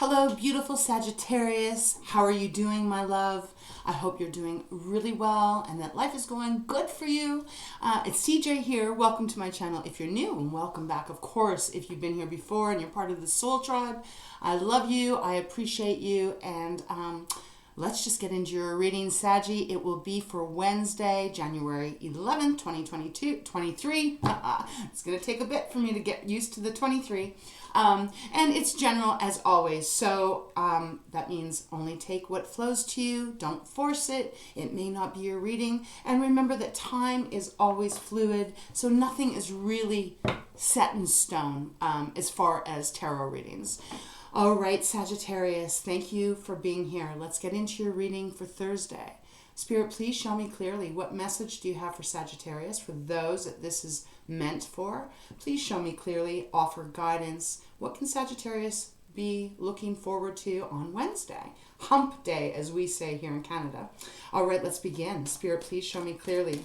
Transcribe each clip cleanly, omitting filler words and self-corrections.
Hello, beautiful Sagittarius. How are you doing, my love? I hope you're doing really well and that life is going good for you. It's CJ here. Welcome to my channel if you're new, and welcome back, of course, if you've been here before and you're part of the Soul Tribe. I love you. I appreciate you. And let's just get into your reading, Saggy. It will be for Wednesday, January 11th, 2023. It's going to take a bit for me to get used to the 23. And it's general as always. So that means only take what flows to you. Don't force it. It may not be your reading. And remember that time is always fluid. So nothing is really set in stone as far as tarot readings. All right, Sagittarius, thank you for being here. Let's get into your reading for Thursday. Spirit, please show me clearly, what message do you have for Sagittarius, for those that this is meant for? Please show me clearly, offer guidance. What can Sagittarius be looking forward to on Wednesday? Hump day, as we say here in Canada. All right, let's begin. Spirit, please show me clearly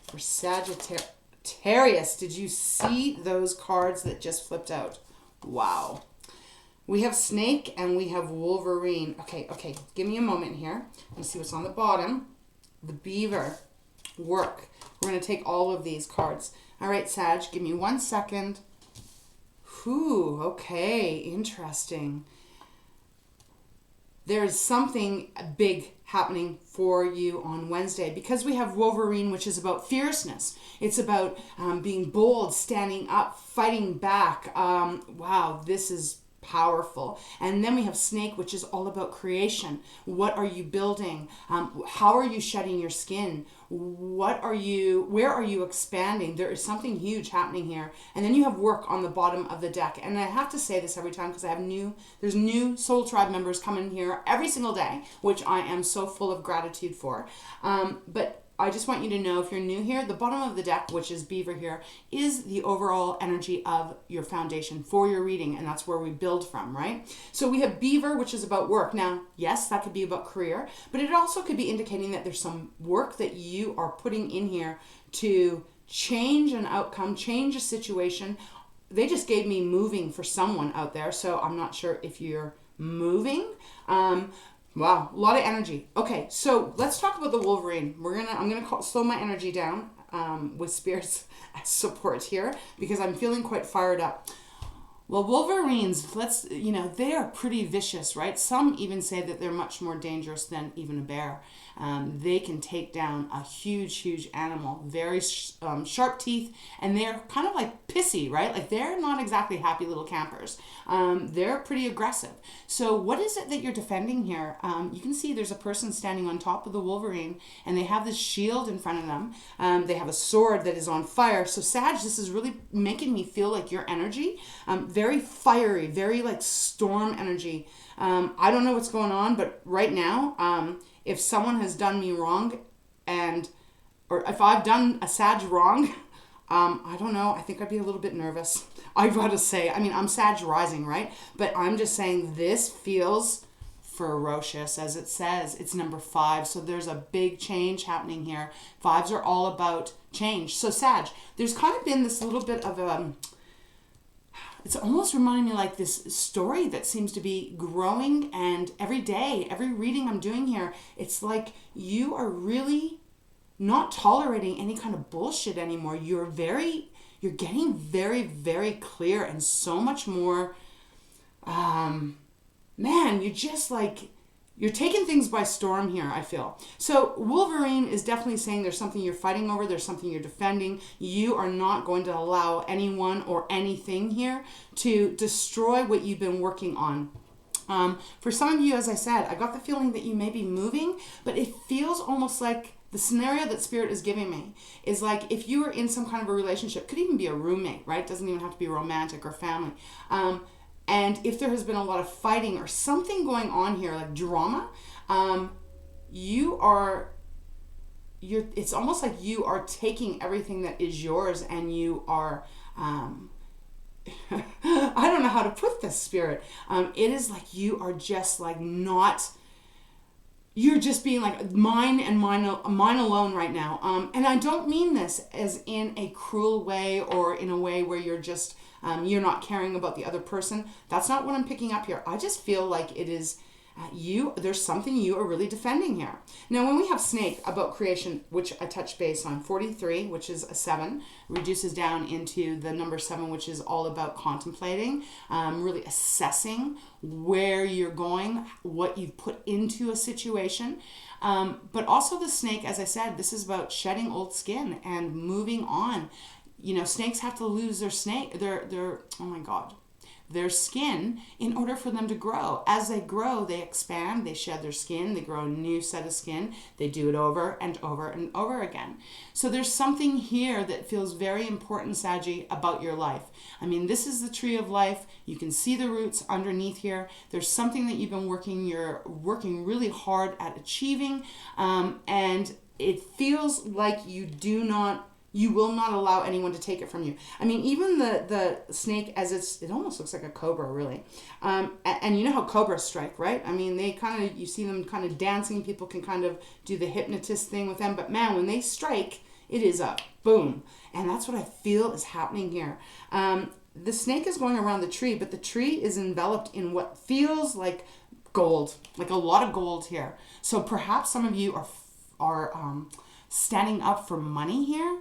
for Sagittarius. Did you see those cards that just flipped out? Wow. We have Snake and we have Wolverine. Okay. Give me a moment here. Let me see what's on the bottom. The Beaver. Work. We're going to take all of these cards. All right, Sag, give me 1 second. Whew, okay, interesting. There's something big happening for you on Wednesday because we have Wolverine, which is about fierceness. It's about being bold, standing up, fighting back. Wow, this is powerful. And then we have Snake, which is all about creation. What are you building? How are you shedding your skin? Where are you expanding? There is something huge happening here. And then you have Work on the bottom of the deck. And I have to say this every time because there's new Soul Tribe members coming here every single day, which I am so full of gratitude for. But I just want you to know, if you're new here, the bottom of the deck, which is Beaver here, is the overall energy of your foundation for your reading, and that's where we build from, right? So we have Beaver, which is about work. Now, yes, that could be about career, but it also could be indicating that there's some work that you are putting in here to change an outcome, change a situation. They just gave me moving for someone out there, so I'm not sure if you're moving. Wow, a lot of energy. Okay, so let's talk about the Wolverine. I'm gonna slow my energy down with Spirit's support here because I'm feeling quite fired up. Well, Wolverines, they are pretty vicious, right? Some even say that they're much more dangerous than even a bear. They can take down a huge animal, very sharp teeth, and they're kind of like pissy, right? Like they're not exactly happy little campers. They're pretty aggressive. So what is it that you're defending here? You can see there's a person standing on top of the Wolverine, and they have this shield in front of them. They have a sword that is on fire. So Sag, this is really making me feel like your energy, very fiery, very like storm energy. I don't know what's going on, but right now, if someone has done me wrong or if I've done a Sag wrong, I don't know. I think I'd be a little bit nervous. I've got to say, I mean, I'm Sag rising, right? But I'm just saying this feels ferocious, as it says. It's number 5. So there's a big change happening here. 5s are all about change. So Sag, there's kind of been this little bit of it's almost reminding me like this story that seems to be growing, and every day, every reading I'm doing here, it's like you are really not tolerating any kind of bullshit anymore. You're getting very, very clear and so much more, you're taking things by storm here, I feel. So Wolverine is definitely saying there's something you're fighting over. There's something you're defending. You are not going to allow anyone or anything here to destroy what you've been working on. For some of you, as I said, I got the feeling that you may be moving, but it feels almost like the scenario that Spirit is giving me is like if you were in some kind of a relationship, could even be a roommate, right? Doesn't even have to be romantic or family. And if there has been a lot of fighting or something going on here, like drama, it's almost like you are taking everything that is yours and you are, I don't know how to put this, Spirit. It is like you are just like not, you're just being like mine and mine alone right now. And I don't mean this as in a cruel way or in a way where you're just you're not caring about the other person. That's not what I'm picking up here. I just feel like it is there's something you are really defending here. Now, when we have snake about creation, which I touched base on, 43, which is a 7, reduces down into the number 7, which is all about contemplating, really assessing where you're going, what you've put into a situation. But also the snake, as I said, this is about shedding old skin and moving on. You know, snakes have to lose their oh my God, their skin in order for them to grow. As they grow, they expand, they shed their skin, they grow a new set of skin, they do it over and over and over again. So there's something here that feels very important, Saggy, about your life. I mean, this is the tree of life. You can see the roots underneath here. There's something that you've been you're working really hard at achieving, and it feels like you will not allow anyone to take it from you. I mean, even the snake, it almost looks like a cobra, really. And you know how cobras strike, right? I mean, you see them kind of dancing. People can kind of do the hypnotist thing with them. But man, when they strike, it is a boom. And that's what I feel is happening here. The snake is going around the tree, but the tree is enveloped in what feels like gold, like a lot of gold here. So perhaps some of you are standing up for money here,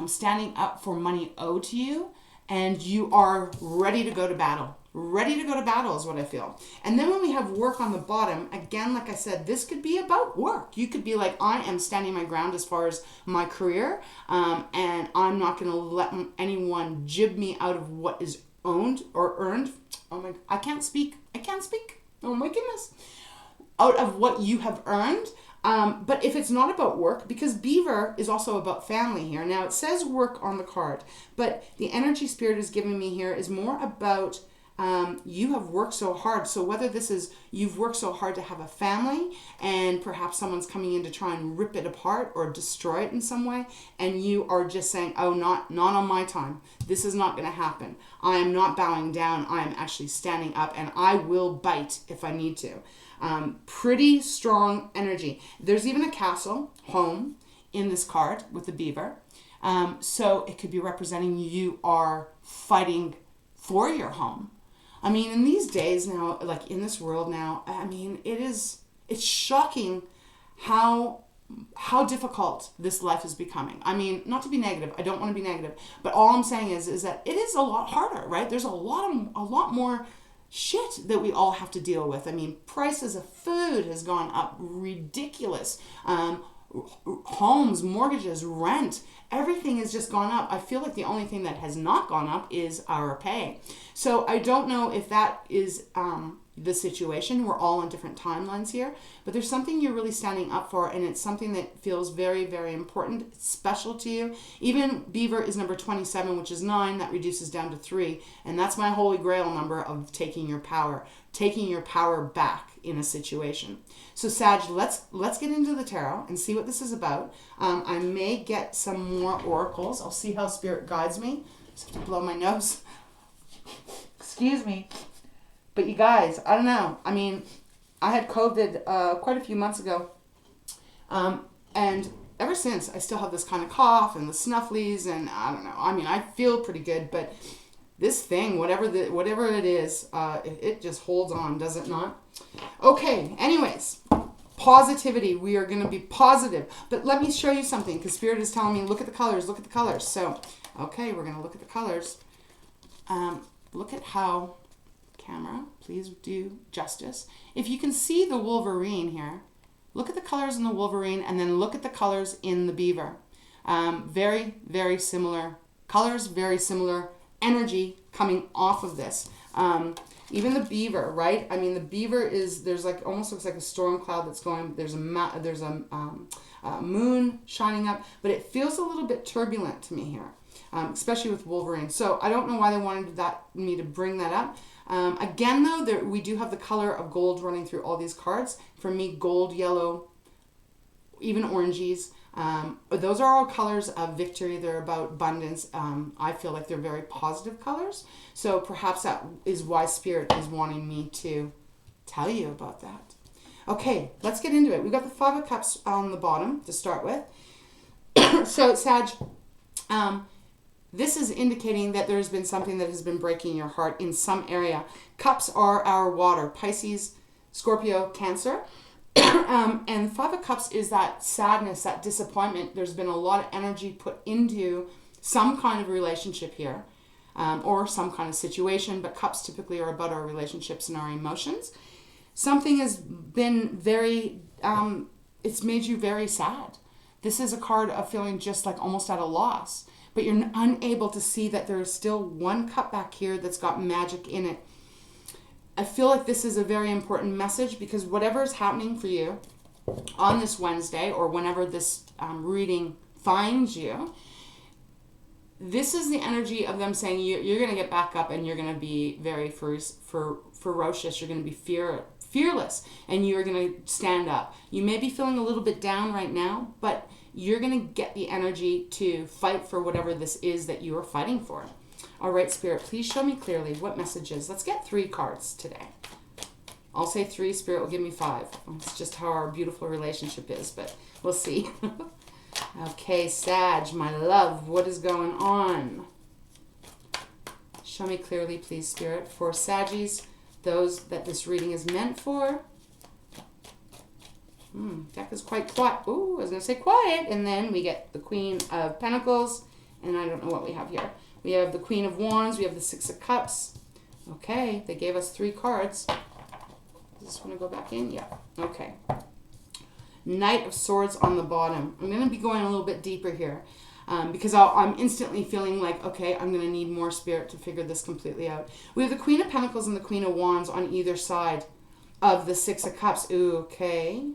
standing up for money owed to you, and you are ready to go to battle. Ready to go to battle is what I feel. And then when we have work on the bottom, again, like I said, this could be about work. You could be like, I am standing my ground as far as my career, and I'm not going to let anyone jib me out of what is owned or earned. Oh my, I can't speak. Oh my goodness. Out of what you have earned. But if it's not about work, because beaver is also about family here. Now it says work on the card, but the energy spirit is giving me here is more about you have worked so hard. So whether this is you've worked so hard to have a family and perhaps someone's coming in to try and rip it apart or destroy it in some way, and you are just saying, oh, not on my time. This is not going to happen. I am not bowing down. I am actually standing up, and I will bite if I need to. Pretty strong energy. There's even a castle, home, in this card with the beaver. So it could be representing you are fighting for your home. I mean, in these days now, like in this world now, I mean, it's shocking how difficult this life is becoming. I mean, not to be negative. I don't want to be negative. But all I'm saying is that it is a lot harder, right? There's a lot more shit that we all have to deal with. I mean, prices of food has gone up ridiculous. Homes, mortgages, rent, everything has just gone up. I feel like the only thing that has not gone up is our pay. So I don't know if that is the situation. We're all on different timelines here, but there's something you're really standing up for, and it's something that feels very, very important. It's special to you. Even beaver is number 27, which is 9. That reduces down to 3, and that's my holy grail number of taking your power back in a situation. So Sag, let's get into the tarot and see what this is about. I may get some more oracles. I'll see how spirit guides me. Just have to blow my nose. Excuse me. But you guys, I don't know. I mean, I had COVID quite a few months ago. And ever since, I still have this kind of cough and the snufflies, and I don't know. I mean, I feel pretty good, but this thing, whatever it is, it just holds on, does it not? Okay, anyways, positivity. We are going to be positive. But let me show you something, because Spirit is telling me, look at the colors, look at the colors. So, okay, we're going to look at the colors. Look at how... Camera, please do justice. If you can see the Wolverine here, look at the colors in the Wolverine, and then look at the colors in the beaver. Very, very similar colors, very similar energy coming off of this. Even the beaver, right? I mean, the beaver there's like almost looks like a storm cloud that's going. There's a moon shining up, but it feels a little bit turbulent to me here, especially with Wolverine. So I don't know why they wanted me to bring that up. Again, though, we do have the color of gold running through all these cards. For me, gold, yellow, even oranges. Those are all colors of victory. They're about abundance. I feel like they're very positive colors. So perhaps that is why Spirit is wanting me to tell you about that. Okay, let's get into it. We've got the 5 of Cups on the bottom to start with. So, Sag, This is indicating that there's been something that has been breaking your heart in some area. Cups are our water. Pisces, Scorpio, Cancer. And Five of Cups is that sadness, that disappointment. There's been a lot of energy put into some kind of relationship here, or some kind of situation, but Cups typically are about our relationships and our emotions. Something has been very, it's made you very sad. This is a card of feeling just like almost at a loss, but you're unable to see that there is still one cup back here that's got magic in it. I feel like this is a very important message, because whatever is happening for you on this Wednesday, or whenever this reading finds you, this is the energy of them saying you're going to get back up, and you're going to be very ferocious. You're going to be fearless, and you're going to stand up. You may be feeling a little bit down right now, but you're going to get the energy to fight for whatever this is that you are fighting for. All right, Spirit, please show me clearly what messages. Let's get 3 cards today. I'll say 3, Spirit will give me 5. It's just how our beautiful relationship is, but we'll see. Okay, Sag, my love, what is going on? Show me clearly, please, Spirit, for Saggies, those that this reading is meant for. Deck is quite quiet. Ooh, I was going to say quiet. And then we get the Queen of Pentacles. And I don't know what we have here. We have the Queen of Wands. We have the Six of Cups. Okay, they gave us 3 cards. Does this want to go back in? Yeah. Okay. Knight of Swords on the bottom. I'm going to be going a little bit deeper here. Because I'm instantly feeling like, okay, I'm going to need more Spirit to figure this completely out. We have the Queen of Pentacles and the Queen of Wands on either side of the Six of Cups. Ooh, okay.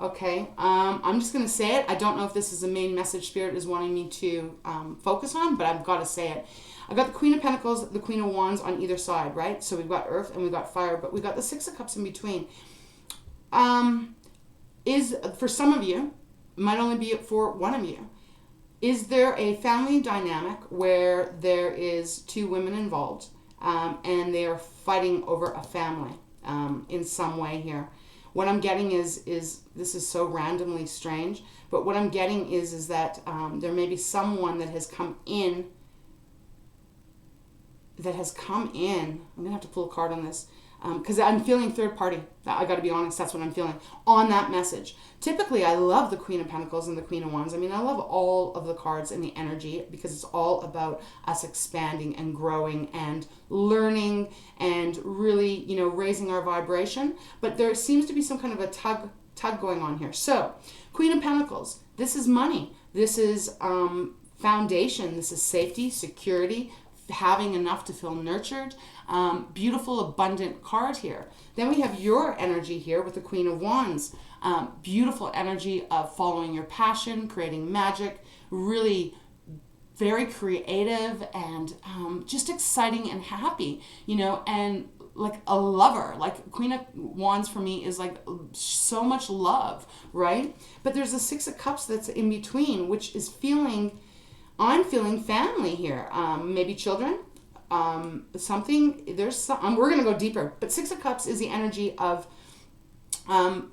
Okay, I'm just going to say it. I don't know if this is the main message Spirit is wanting me to focus on, but I've got to say it. I've got the Queen of Pentacles, the Queen of Wands on either side, right? So we've got Earth and we've got Fire, but we've got the Six of Cups in between. For some of you, might only be for one of you, is there a family dynamic where there is 2 women involved and they are fighting over a family in some way here? What I'm getting is this is so randomly strange, but what I'm getting is that there may be someone that has come in. I'm going to have to pull a card on this because I'm feeling third party. I got to be honest, that's what I'm feeling on that message. Typically, I love the Queen of Pentacles and the Queen of Wands. I mean, I love all of the cards and the energy because it's all about us expanding and growing and learning and really, raising our vibration. But there seems to be some kind of a tug going on here. So, Queen of Pentacles, this is money. This is foundation. This is safety, security, having enough to feel nurtured. Beautiful, abundant card here. Then we have your energy here with the Queen of Wands. Beautiful energy of following your passion, creating magic, really very creative and just exciting and happy, and like a lover. Like Queen of Wands for me is like so much love, right? But there's a Six of Cups that's in between, which is I'm feeling family here. Maybe children, something, we're going to go deeper. But Six of Cups is the energy of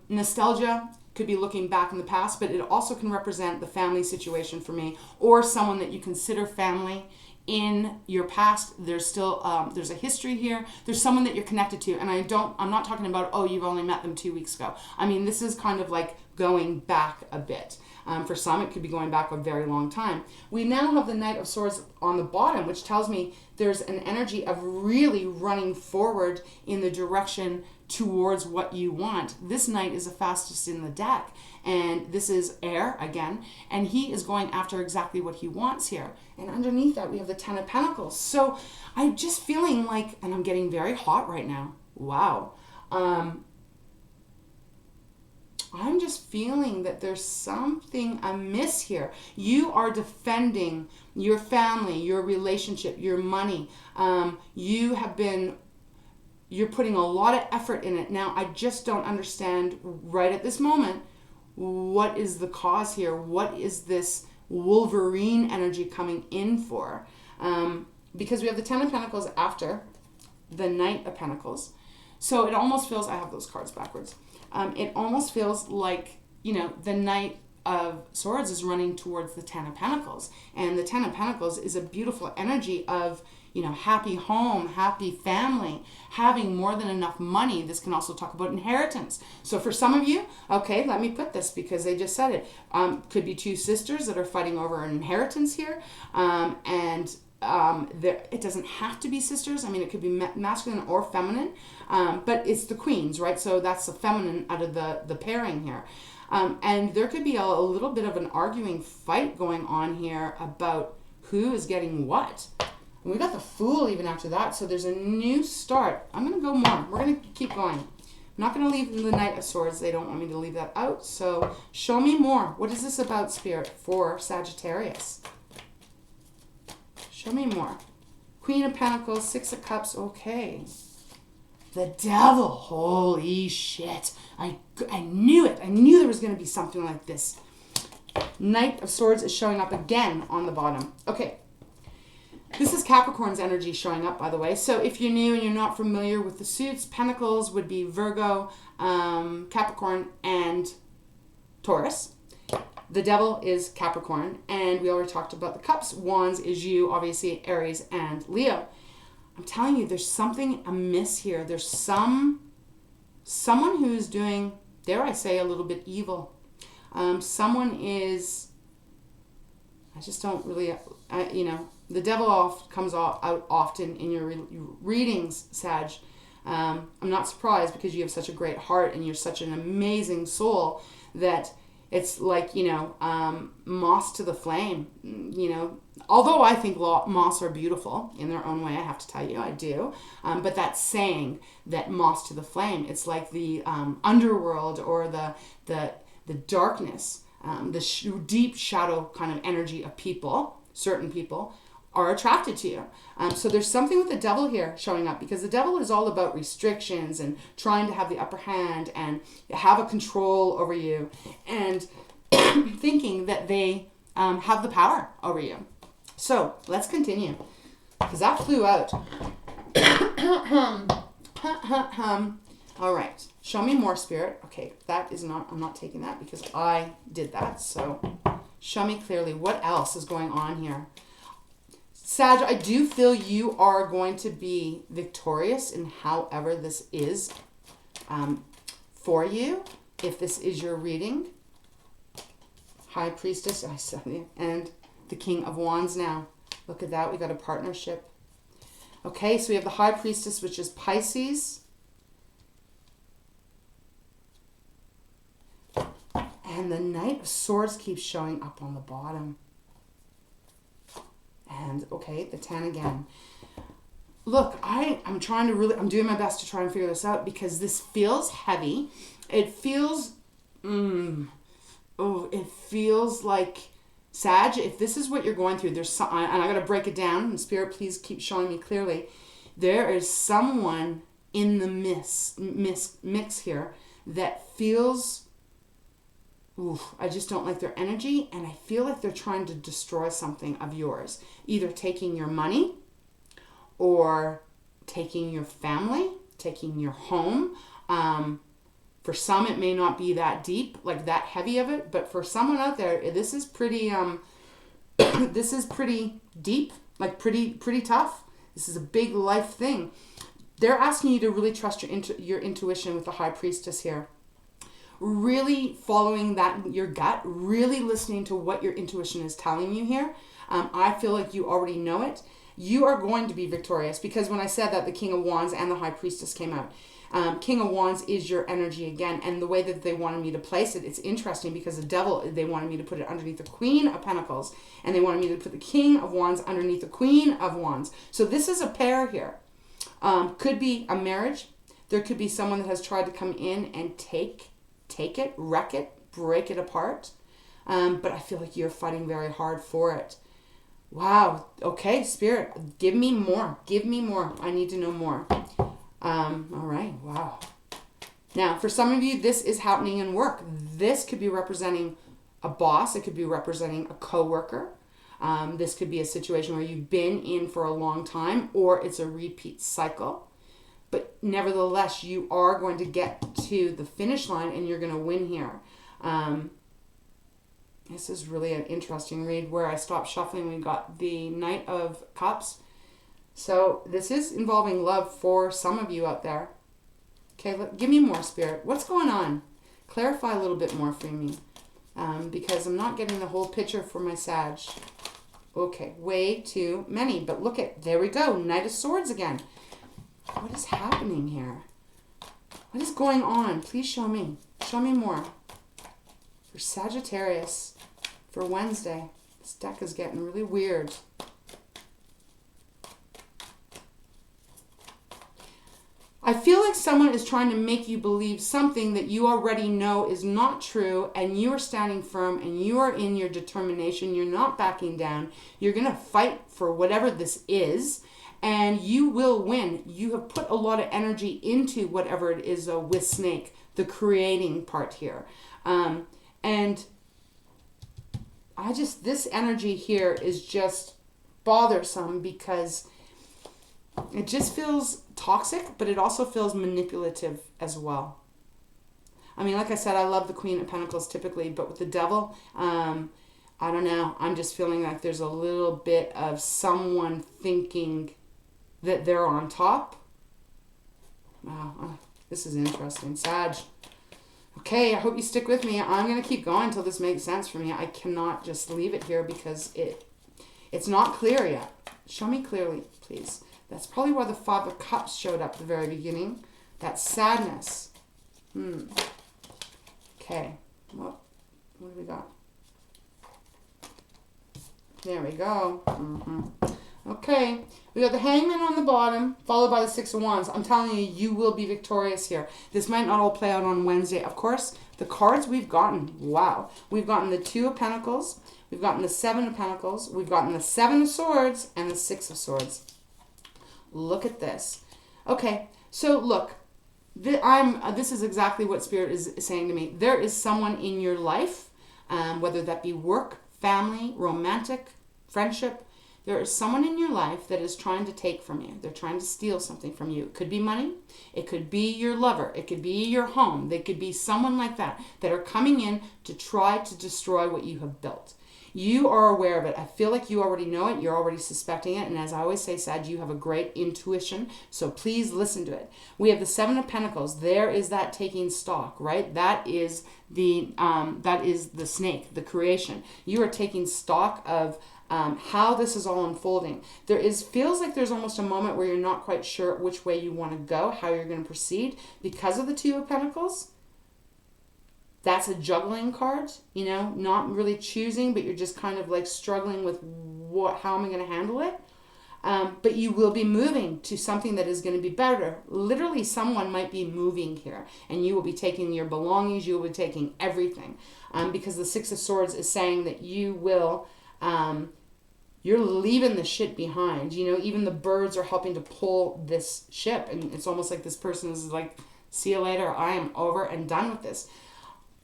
nostalgia, could be looking back in the past, but it also can represent the family situation for me, or someone that you consider family in your past. There's still, there's a history here. There's someone that you're connected to. And I'm not talking about, oh, you've only met them 2 weeks ago. I mean, this is kind of like going back a bit. For some, it could be going back a very long time. We now have the Knight of Swords on the bottom, which tells me there's an energy of really running forward in the direction towards what you want. This Knight is the fastest in the deck, and this is air again, and he is going after exactly what he wants here. And underneath that, we have the Ten of Pentacles. So I'm just feeling like, and I'm getting very hot right now. Wow. I'm just feeling that there's something amiss here. You are defending your family, your relationship, your money. You're putting a lot of effort in it. Now, I just don't understand right at this moment, what is the cause here? What is this Wolverine energy coming in for? Because we have the Ten of Pentacles after the Knight of Pentacles. So it almost feels, I have those cards backwards. It almost feels like, the Knight of Swords is running towards the Ten of Pentacles. And the Ten of Pentacles is a beautiful energy of, you know, happy home, happy family, having more than enough money. This can also talk about inheritance. So for some of you, okay, let me put this because they just said it. Could be two sisters that are fighting over an inheritance here. It doesn't have to be sisters. I mean, it could be masculine or feminine, but it's the queens, right? So that's the feminine out of the pairing here. And there could be a little bit of an arguing fight going on here about who is getting what. And we got the Fool even after that. So there's a new start. I'm going to go more. We're going to keep going. I'm not going to leave the Knight of Swords. They don't want me to leave that out. So show me more. What is this about, Spirit, for Sagittarius? Show me more. Queen of Pentacles, Six of Cups. Okay. The Devil. Holy shit. I knew it. I knew there was going to be something like this. Knight of Swords is showing up again on the bottom. Okay. This is Capricorn's energy showing up, by the way. So if you're new and you're not familiar with the suits, Pentacles would be Virgo, Capricorn, and Taurus. The Devil is Capricorn, and we already talked about the Cups. Wands is you, obviously, Aries and Leo. I'm telling you, there's something amiss here. There's someone who's doing, dare I say, a little bit evil. Someone is, I just don't really, you know, the devil comes out often in your readings, Sag. I'm not surprised because you have such a great heart and you're such an amazing soul that it's like, you know, moss to the flame, you know. Although I think moss are beautiful in their own way, I have to tell you, I do. But that saying that moss to the flame, it's like the underworld or the darkness, the deep shadow kind of energy of people, certain people, are attracted to you. So there's something with the devil here showing up because the devil is all about restrictions and trying to have the upper hand and have a control over you and thinking that they have the power over you. So let's continue because that flew out. All right. Show me more, Spirit. Okay, that is not, I'm not taking that because I did that. So show me clearly what else is going on here. Sag, I do feel you are going to be victorious in however this is for you. If this is your reading. High Priestess, I said it, and the King of Wands now. Look at that, we got a partnership. Okay, so we have the High Priestess, which is Pisces. And the Knight of Swords keeps showing up on the bottom. And, okay, the 10 again. Look, I'm trying to really, I'm doing my best to try and figure this out because this feels heavy. It feels, it feels like, Sag, if this is what you're going through, there's some, and I got to break it down, and Spirit, please keep showing me clearly. There is someone in the mix here that feels, I just don't like their energy, and I feel like they're trying to destroy something of yours. Either taking your money, or taking your family, taking your home. For some, it may not be that deep, like that heavy of it, but for someone out there, this is pretty, this is pretty deep, like pretty tough. This is a big life thing. They're asking you to really trust your intuition with the High Priestess here. Really following that, your gut, really listening to what your intuition is telling you here. I feel like you already know it. You are going to be victorious because when I said that, the King of Wands and the High Priestess came out. King of Wands is your energy again, and the way that they wanted me to place it, it's interesting because the devil, they wanted me to put it underneath the Queen of Pentacles, and they wanted me to put the King of Wands underneath the Queen of Wands. So this is a pair here. Could be a marriage. There could be someone that has tried to come in and take it, wreck it, break it apart. But I feel like you're fighting very hard for it. Wow. Okay, Spirit, give me more. Give me more. I need to know more. All right. Wow. Now, for some of you, this is happening in work. This could be representing a boss. It could be representing a coworker. This could be a situation where you've been in for a long time, or it's a repeat cycle. But nevertheless, you are going to get to the finish line and you're going to win here. This is really an interesting read. Where I stopped shuffling, we got the Knight of Cups. So this is involving love for some of you out there. Okay, give me more, Spirit. What's going on? Clarify a little bit more for me. Because I'm not getting the whole picture for my Sag. Okay, way too many. But look at, there we go. Knight of Swords again. What is happening here? What is going on? Please show me. Show me more. For Sagittarius, for Wednesday. This deck is getting really weird. I feel like someone is trying to make you believe something that you already know is not true, and you are standing firm and you are in your determination. You're not backing down. You're going to fight for whatever this is, and you will win. You have put a lot of energy into whatever it is with Snake, the creating part here. And this energy here is just bothersome because it just feels toxic, but it also feels manipulative as well. I mean, like I said, I love the Queen of Pentacles typically, but with the Devil, I don't know. I'm just feeling like there's a little bit of someone thinking that they're on top. Wow, this is interesting. Sag. Okay, I hope you stick with me. I'm going to keep going until this makes sense for me. I cannot just leave it here because it's not clear yet. Show me clearly, please. That's probably why the Five of Cups showed up at the very beginning. That sadness. Okay. Well, what do we got? There we go. Okay. We got the Hangman on the bottom, followed by the Six of Wands. I'm telling you, you will be victorious here. This might not all play out on Wednesday. Of course, the cards we've gotten, wow. We've gotten the Two of Pentacles. We've gotten the Seven of Pentacles. We've gotten the Seven of Swords and the Six of Swords. Look at this. Okay, so look, this is exactly what Spirit is saying to me. There is someone in your life, whether that be work, family, romantic, friendship. There is someone in your life that is trying to take from you. They're trying to steal something from you. It could be money. It could be your lover. It could be your home. They could be someone like that are coming in to try to destroy what you have built. You are aware of it. I feel like you already know it. You're already suspecting it. And as I always say, Sag, you have a great intuition. So please listen to it. We have the Seven of Pentacles. There is that taking stock, right? That is the snake, the creation. You are taking stock of how this is all unfolding. Feels like there's almost a moment where you're not quite sure which way you want to go, how you're going to proceed because of the Two of Pentacles. That's a juggling card, not really choosing, but you're just kind of like struggling with how am I going to handle it? But you will be moving to something that is going to be better. Literally, someone might be moving here, and you will be taking your belongings, you will be taking everything. Because the Six of Swords is saying that you will, you're leaving the shit behind. Even the birds are helping to pull this ship, and it's almost like this person is like, see you later, I am over and done with this.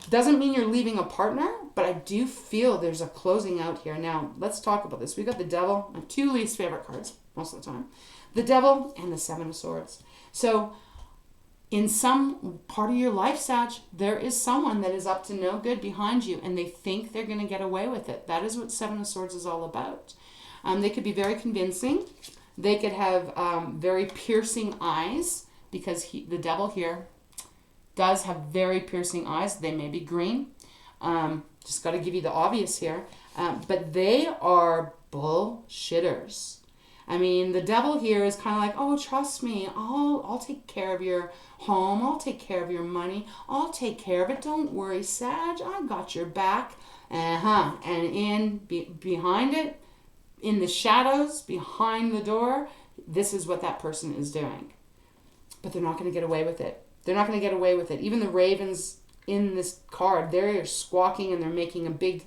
Doesn't mean you're leaving a partner, but I do feel there's a closing out here. Now, let's talk about this. We got the Devil, my two least favorite cards most of the time. The Devil and the Seven of Swords. So, in some part of your life, Sag, there is someone that is up to no good behind you, and they think they're going to get away with it. That is what Seven of Swords is all about. They could be very convincing. They could have very piercing eyes, because the Devil here does have very piercing eyes. They may be green. Just got to give you the obvious here. But they are bullshitters. I mean, the Devil here is kind of like, oh, trust me. I'll take care of your home. I'll take care of your money. I'll take care of it. Don't worry, Sag. I got your back. And behind it, in the shadows, behind the door, this is what that person is doing. But they're not going to get away with it. They're not going to get away with it. Even the ravens in this card, they're squawking and they're making a big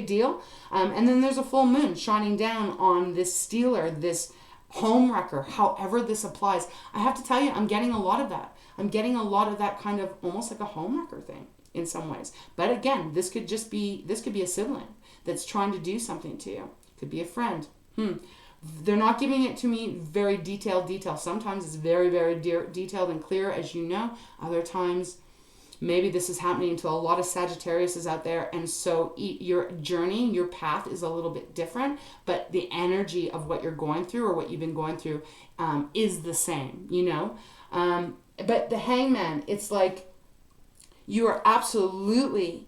deal. And then there's a full moon shining down on this stealer, this home wrecker, however this applies. I have to tell you, I'm getting a lot of that. I'm getting a lot of that kind of almost like a home wrecker thing in some ways. But again, this could be a sibling that's trying to do something to you. Could be a friend. They're not giving it to me very detailed. Sometimes it's very, very detailed and clear, as you know. Other times Maybe this is happening to a lot of Sagittarius out there, and so your journey, your path is a little bit different, but the energy of what you're going through or what you've been going through is the same, you know? But the Hangman, it's like you are absolutely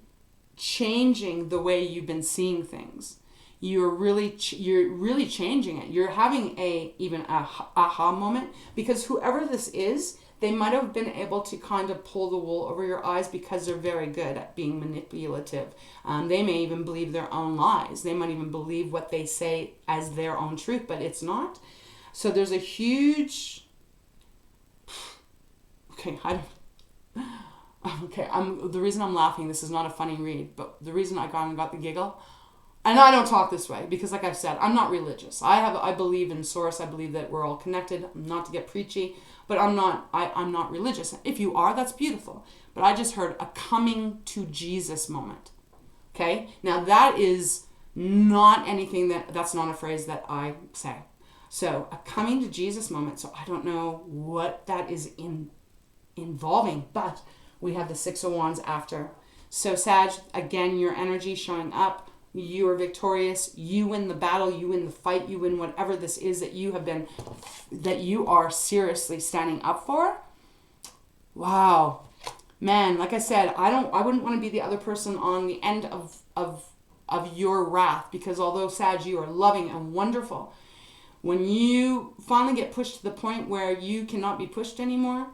changing the way you've been seeing things. You're really changing it. You're having even a aha moment, because whoever this is, they might have been able to kind of pull the wool over your eyes because they're very good at being manipulative. They may even believe their own lies. They might even believe what they say as their own truth, but it's not. So there's a huge... the reason I'm laughing, this is not a funny read, but the reason I got the giggle, and I don't talk this way because, like I've said, I'm not religious. I believe in source. I believe that we're all connected. Not to get preachy, but I'm not religious. If you are, that's beautiful. But I just heard a coming to Jesus moment. Okay? Now that is not anything that's not a phrase that I say. So a coming to Jesus moment. So I don't know what that is involving, but we have the Six of Wands after. So Sag, again, your energy showing up. You are victorious. You win the battle. You win the fight. You win whatever this is that you are seriously standing up for. Wow, man. Like I said, I wouldn't want to be the other person on the end of your wrath, because although Sag, you are loving and wonderful, when you finally get pushed to the point where you cannot be pushed anymore,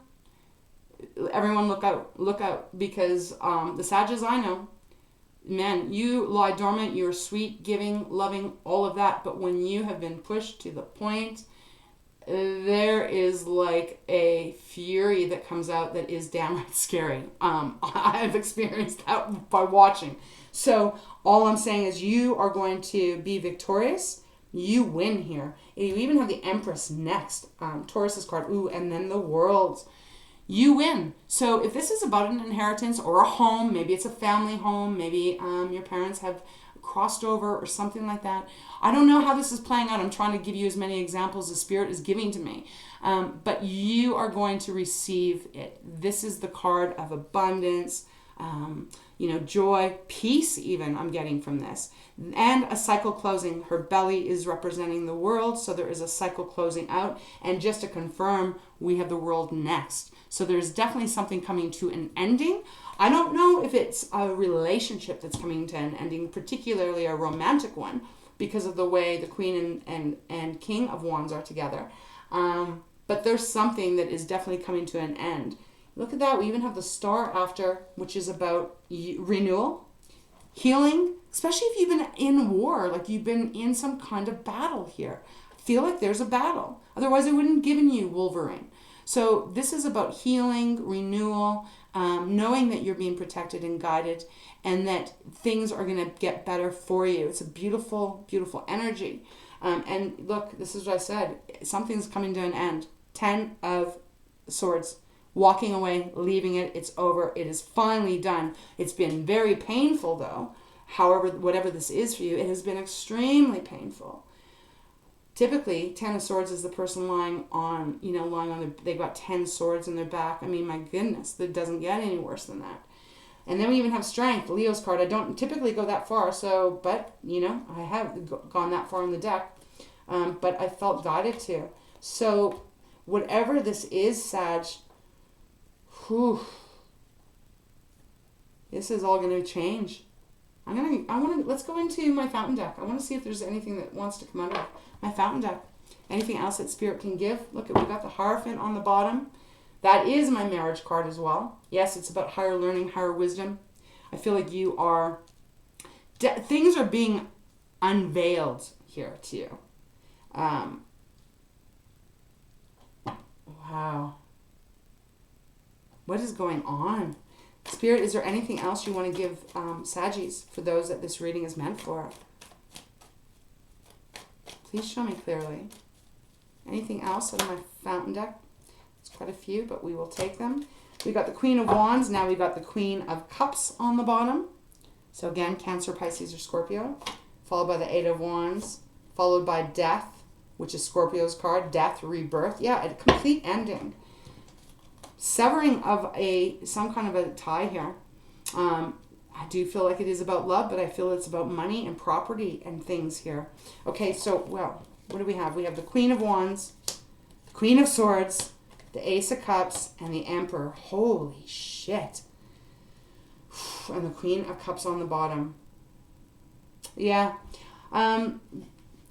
everyone look out, because the Sages I know, man, you lie dormant, you're sweet, giving, loving, all of that. But when you have been pushed to the point, there is like a fury that comes out that is downright scary. I've experienced that by watching. So all I'm saying is you are going to be victorious. You win here. You even have the Empress next. Taurus's card. Ooh, and then the World. You win. So if this is about an inheritance or a home, maybe it's a family home, maybe your parents have crossed over or something like that. I don't know how this is playing out. I'm trying to give you as many examples as Spirit is giving to me. But you are going to receive it. This is the card of abundance, joy, peace even I'm getting from this. And a cycle closing. Her belly is representing the World, so there is a cycle closing out. And just to confirm, we have the World next. So there's definitely something coming to an ending. I don't know if it's a relationship that's coming to an ending, particularly a romantic one, because of the way the Queen and King of Wands are together. But there's something that is definitely coming to an end. Look at that. We even have the Star after, which is about renewal, healing, especially if you've been in war, like you've been in some kind of battle here. I feel like there's a battle. Otherwise, I wouldn't have given you Wolverine. So this is about healing, renewal, knowing that you're being protected and guided, and that things are going to get better for you. It's a beautiful, beautiful energy. And look, this is what I said. Something's coming to an end. 10 of Swords. Walking away, leaving it. It's over. It is finally done. It's been very painful, though. However, whatever this is for you, it has been extremely painful. Typically, 10 of Swords is the person lying on they've got 10 swords in their back. I mean, my goodness, that doesn't get any worse than that. And then we even have Strength, Leo's card. I don't typically go that far, but I have gone that far in the deck. But I felt guided to. So, whatever this is, Sag, this is all going to change. Let's go into my fountain deck. I want to see if there's anything that wants to come out of my fountain deck. Anything else that Spirit can give. Look, we've got the Hierophant on the bottom. That is my marriage card as well. Yes, it's about higher learning, higher wisdom. I feel like you are... things are being unveiled here to you. Wow. What is going on? Spirit, is there anything else you want to give Saggies for those that this reading is meant for? Please show me clearly. Anything else out of my fountain deck? It's quite a few, but we will take them. We got the Queen of Wands. Now we got the Queen of Cups on the bottom. So again, Cancer, Pisces, or Scorpio. Followed by the Eight of Wands. Followed by Death, which is Scorpio's card. Death, rebirth. Yeah, a complete ending. severing of some kind of a tie here. I do feel like it is about love, but I feel it's about money and property and things here. Okay, so, well, what do we have? We have the Queen of Wands, the Queen of Swords, the Ace of Cups, and the Emperor. Holy shit. And the Queen of Cups on the bottom. Yeah.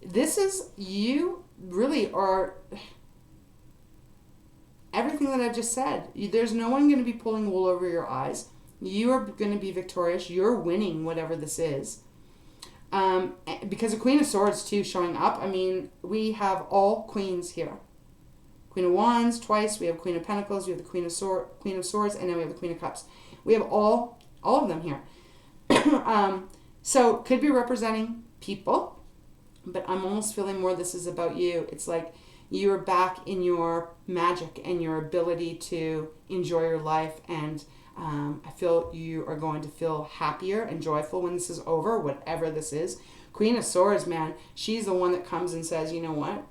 This is, you really are, everything that I've just said. There's no one going to be pulling wool over your eyes. You are going to be victorious. You're winning whatever this is. Because the Queen of Swords, too, showing up. I mean, we have all queens here. Queen of Wands twice. We have Queen of Pentacles. We have the Queen of Swords. And then we have the Queen of Cups. We have all of them here. So, could be representing people. But I'm almost feeling more this is about you. It's like you're back in your magic and your ability to enjoy your life, and I feel you are going to feel happier and joyful when this is over, whatever this is. Queen of Swords, man, she's the one that comes and says, you know what?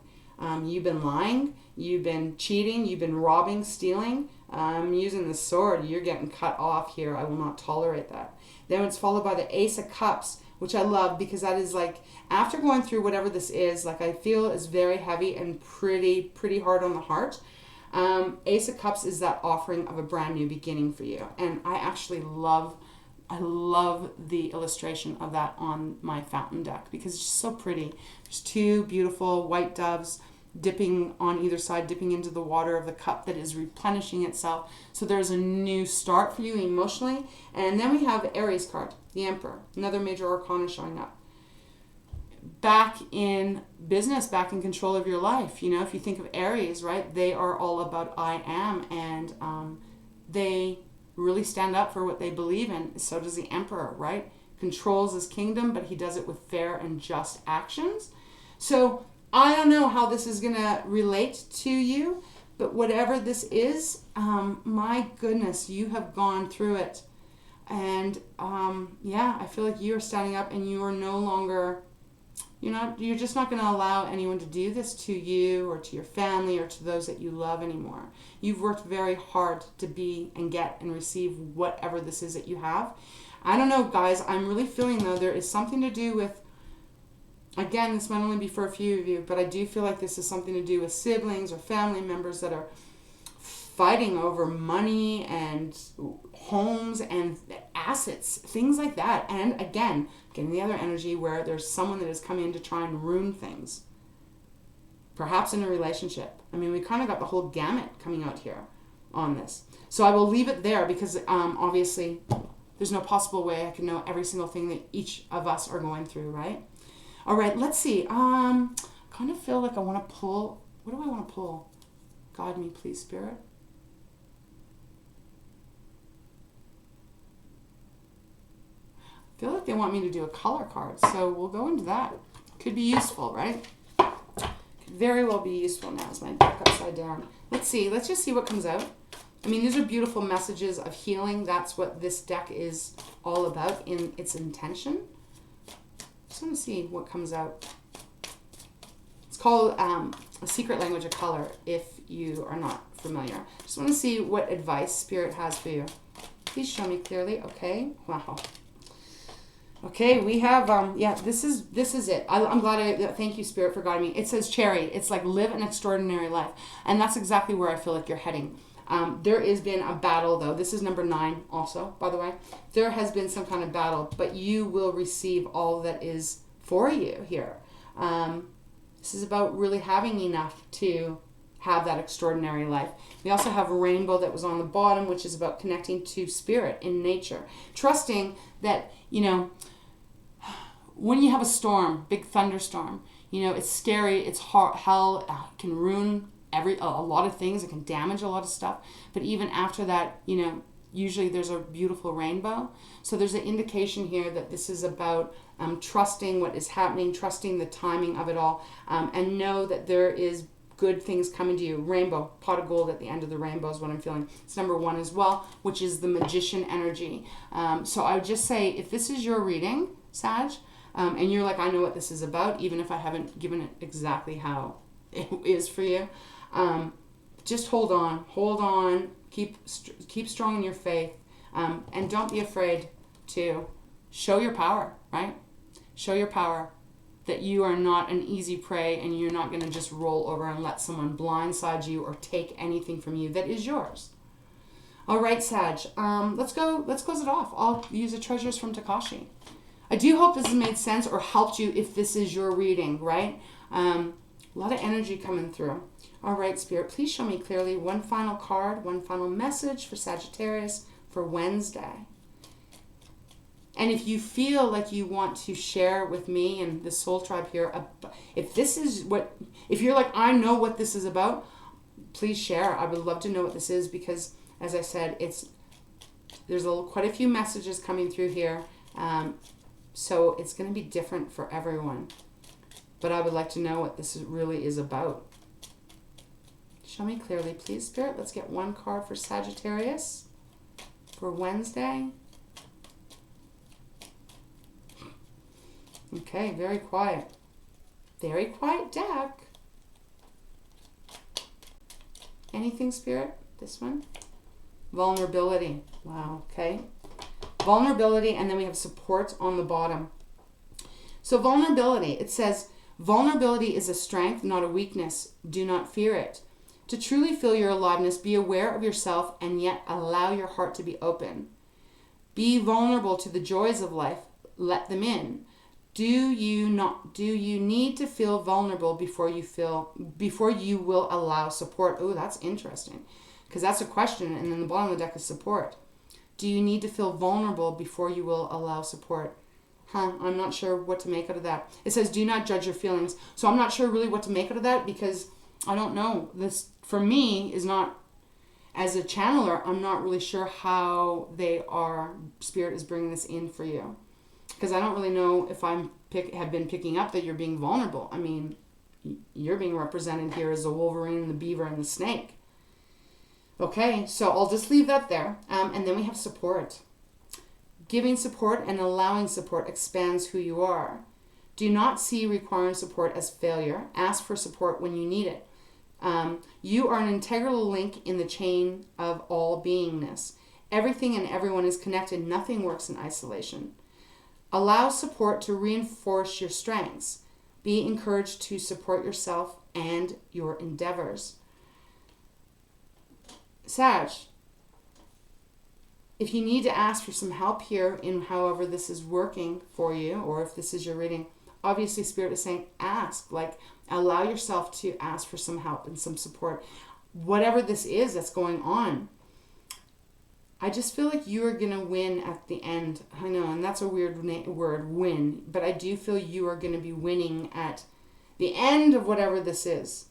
You've been lying, you've been cheating, you've been robbing, stealing. Using the sword, you're getting cut off here. I will not tolerate that. Then it's followed by the Ace of Cups, which I love because that is like, after going through whatever this is, like I feel is very heavy and pretty hard on the heart. Ace of Cups is that offering of a brand new beginning for you. And I actually love the illustration of that on my fountain deck because it's just so pretty. There's two beautiful white doves dipping on either side, dipping into the water of the cup that is replenishing itself. So there's a new start for you emotionally. And then we have Aries card, the Emperor, another major arcana showing up. Back in business, back in control of your life. You know, if you think of Aries, right, they are all about I am, and they really stand up for what they believe in. So does the Emperor, right? Controls his kingdom, but he does it with fair and just actions. So I don't know how this is going to relate to you, but whatever this is, my goodness, you have gone through it. And yeah, I feel like you are standing up and you are no longer... You're just not going to allow anyone to do this to you or to your family or to those that you love anymore. You've worked very hard to be and get and receive whatever this is that you have. I don't know, guys. I'm really feeling, though, there is something to do with, again, this might only be for a few of you, but I do feel like this is something to do with siblings or family members that are fighting over money and homes and assets, things like that. And again, getting the other energy where there's someone that has come in to try and ruin things. Perhaps in a relationship. I mean, we kind of got the whole gamut coming out here on this. So I will leave it there because obviously there's no possible way I can know every single thing that each of us are going through, right? All right, let's see. Kind of feel like I want to pull. What do I want to pull? Guide me, please, Spirit. I feel like they want me to do a color card, so we'll go into that. Could be useful, right? Could very well be useful now as my deck upside down. Let's see. Let's just see what comes out. I mean, these are beautiful messages of healing. That's what this deck is all about in its intention. Just want to see what comes out. It's called A Secret Language of Color, if you are not familiar. Just want to see what advice Spirit has for you. Please show me clearly. Okay. Wow. Okay, we have, yeah, this is it. I'm glad thank you, Spirit, for guiding me. It says cherry. It's like live an extraordinary life. And that's exactly where I feel like you're heading. There has been a battle, though. This is number 9 also, by the way. There has been some kind of battle, but you will receive all that is for you here. This is about really having enough to have that extraordinary life. We also have a rainbow that was on the bottom, which is about connecting to spirit in nature. Trusting that, when you have a storm, big thunderstorm, it's scary, it's hell, it can ruin a lot of things, it can damage a lot of stuff, but even after that, usually there's a beautiful rainbow. So there's an indication here that this is about trusting what is happening, trusting the timing of it all, and know that there is good things coming to you. Rainbow, pot of gold at the end of the rainbow is what I'm feeling. It's number 1 as well, which is the magician energy. So I would just say, if this is your reading, Sag, and you're like, I know what this is about, even if I haven't given it exactly how it is for you, just hold on, keep strong in your faith, and don't be afraid to show your power, right? Show your power, that you are not an easy prey, and you're not going to just roll over and let someone blindside you or take anything from you that is yours. All right, Sag, let's close it off. I'll use the treasures from Tikashi. I do hope this has made sense or helped you if this is your reading, right? A lot of energy coming through. All right, Spirit, please show me clearly one final card, one final message for Sagittarius for Wednesday. And if you feel like you want to share with me and the Soul Tribe here, if you're like, I know what this is about, please share. I would love to know what this is, because, as I said, there's quite a few messages coming through here. So it's going to be different for everyone. But I would like to know what this really is about. Show me clearly, please, Spirit. Let's get one card for Sagittarius for Wednesday. Okay, very quiet. Very quiet deck. Anything, Spirit? This one? Vulnerability. Wow, okay. Vulnerability, and then we have support on the bottom. So vulnerability, it says, vulnerability is a strength, not a weakness. Do not fear it. To truly feel your aliveness, be aware of yourself and yet allow your heart to be open. Be vulnerable to the joys of life. Let them in. Do you need to feel vulnerable before you will allow support? Oh, that's interesting, because that's a question, and then the bottom of the deck is support. Do you need to feel vulnerable before you will allow support? I'm not sure what to make out of that. It says, do not judge your feelings. So I'm not sure really what to make out of that, because I don't know. This, for me, is not, as a channeler, I'm not really sure how Spirit is bringing this in for you. Because I don't really know if have been picking up that you're being vulnerable. I mean, you're being represented here as the Wolverine, the beaver, and the snake. Okay, so I'll just leave that there. And then we have support. Giving support and allowing support expands who you are. Do not see requiring support as failure. Ask for support when you need it. You are an integral link in the chain of all beingness. Everything and everyone is connected. Nothing works in isolation. Allow support to reinforce your strengths. Be encouraged to support yourself and your endeavors. Sag, if you need to ask for some help here in however this is working for you, or if this is your reading, obviously Spirit is saying ask. Like, allow yourself to ask for some help and some support. Whatever this is that's going on, I just feel like you are going to win at the end. I know, and that's a weird word, win. But I do feel you are going to be winning at the end of whatever this is.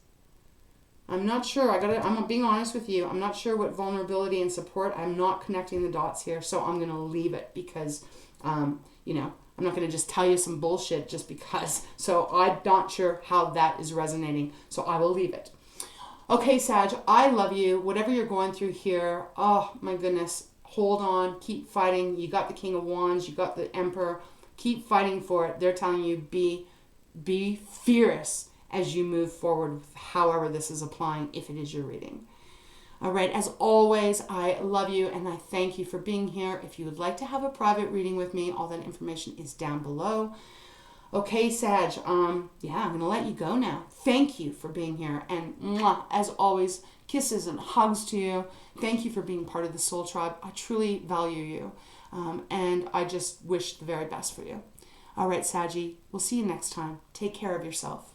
I'm not sure. I'm being honest with you. I'm not sure what vulnerability and support. I'm not connecting the dots here. So I'm going to leave it because, I'm not going to just tell you some bullshit just because. So I'm not sure how that is resonating. So I will leave it. Okay, Sag, I love you. Whatever you're going through here, oh my goodness, hold on, keep fighting. You got the King of Wands, you got the Emperor. Keep fighting for it. They're telling you be fierce as you move forward with however this is applying, if it is your reading. All right, as always, I love you and I thank you for being here. If you would like to have a private reading with me, all that information is down below. Okay, Sag, I'm going to let you go now. Thank you for being here. And as always, kisses and hugs to you. Thank you for being part of the Soul Tribe. I truly value you. And I just wish the very best for you. All right, Saggy, we'll see you next time. Take care of yourself.